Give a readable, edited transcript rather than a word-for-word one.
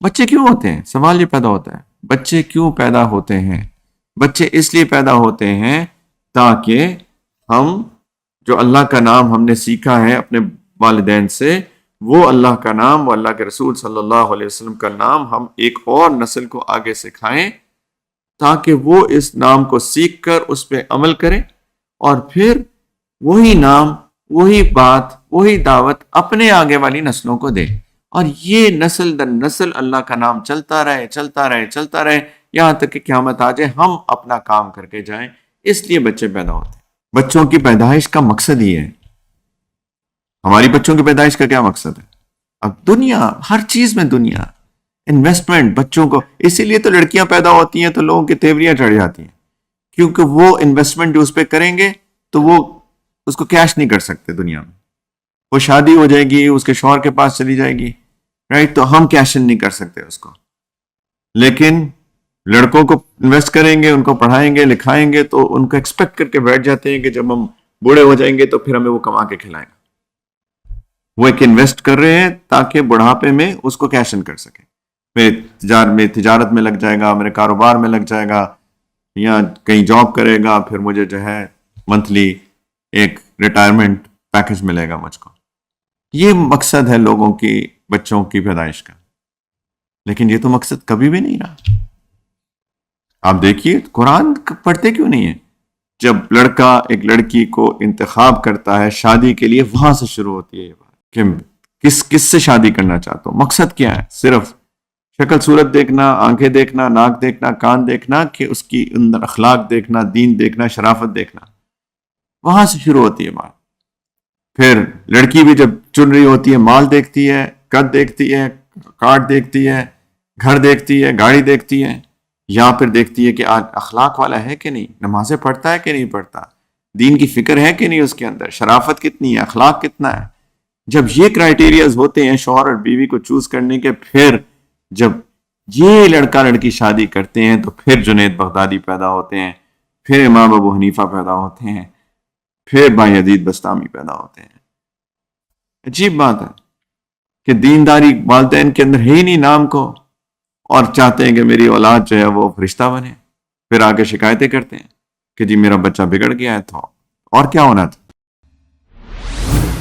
بچے کیوں ہوتے ہیں؟ سوال یہ پیدا ہوتا ہے، بچے کیوں پیدا ہوتے ہیں؟ بچے اس لیے پیدا ہوتے ہیں تاکہ ہم جو اللہ کا نام ہم نے سیکھا ہے اپنے والدین سے، وہ اللہ کا نام، وہ اللہ کے رسول صلی اللہ علیہ وسلم کا نام ہم ایک اور نسل کو آگے سکھائیں، تاکہ وہ اس نام کو سیکھ کر اس پہ عمل کریں اور پھر وہی نام، وہی بات، وہی دعوت اپنے آگے والی نسلوں کو دے، اور یہ نسل در نسل اللہ کا نام چلتا رہے چلتا رہے چلتا رہے، یہاں تک کہ قیامت آ جائے، ہم اپنا کام کر کے جائیں۔ اس لیے بچے پیدا ہوتے ہیں۔ بچوں کی پیدائش کا مقصد ہی ہے۔ ہماری بچوں کی پیدائش کا کیا مقصد ہے؟ اب دنیا، ہر چیز میں دنیا، انویسٹمنٹ بچوں کو، اسی لیے تو لڑکیاں پیدا ہوتی ہیں تو لوگوں کی تیوریاں چڑھ جاتی ہیں، کیونکہ وہ انویسٹمنٹ جو اس پہ کریں گے تو وہ اس کو کیش نہیں کر سکتے دنیا میں۔ وہ شادی ہو جائے گی، اس کے شوہر کے پاس چلی جائے گی، رائٹ، تو ہم کیش ان نہیں کر سکتے اس کو۔ لیکن لڑکوں کو انویسٹ کریں گے، ان کو پڑھائیں گے لکھائیں گے تو ان کو ایکسپیکٹ کر کے بیٹھ جاتے ہیں کہ جب ہم بوڑھے ہو جائیں گے تو پھر ہمیں وہ کما کے کھلائیں گا۔ وہ ایک انویسٹ کر رہے ہیں تاکہ بڑھاپے میں اس کو کیش ان کر سکیں، میں تجارت میں لگ جائے گا، میرے کاروبار میں لگ جائے گا، یا کہیں جاب کرے گا، پھر مجھے جو ہے منتھلی ایک ریٹائرمنٹ پیکج ملے گا مجھ کو۔ یہ مقصد ہے لوگوں کی بچوں کی پیدائش کا، لیکن یہ تو مقصد کبھی بھی نہیں رہا۔ آپ دیکھیے قرآن پڑھتے کیوں نہیں ہیں؟ جب لڑکا ایک لڑکی کو انتخاب کرتا ہے شادی کے لیے، وہاں سے شروع ہوتی ہے یہ بات کہ کس سے شادی کرنا چاہتا ہوں، مقصد کیا ہے؟ صرف شکل صورت دیکھنا، آنکھیں دیکھنا، ناک دیکھنا، کان دیکھنا، کہ اس کی اندر اخلاق دیکھنا، دین دیکھنا، شرافت دیکھنا، وہاں سے شروع ہوتی ہے بات۔ پھر لڑکی بھی جب چن رہی ہوتی ہے، مال دیکھتی ہے، قد دیکھتی ہے، کارڈ دیکھتی ہے، گھر دیکھتی ہے، گاڑی دیکھتی ہے، یا پھر دیکھتی ہے کہ آج اخلاق والا ہے کہ نہیں، نمازیں پڑھتا ہے کہ نہیں پڑھتا، دین کی فکر ہے کہ نہیں اس کے اندر، شرافت کتنی ہے، اخلاق کتنا ہے۔ جب یہ کرائیٹیریاز ہوتے ہیں شوہر اور بیوی کو چوز کرنے کے، پھر جب یہ لڑکا لڑکی شادی کرتے ہیں تو پھر جنید بغدادی پیدا ہوتے ہیں، پھر امام ابو حنیفہ پیدا ہوتے ہیں، پھر بایزید بستامی پیدا ہوتے ہیں۔ عجیب بات ہے کہ دینداری والدین کے اندر ہے ہی نہیں نام کو، اور چاہتے ہیں کہ میری اولاد جو ہے وہ فرشتہ بنے، پھر آگے شکایتیں کرتے ہیں کہ جی میرا بچہ بگڑ گیا ہے، تو اور کیا ہونا تھا؟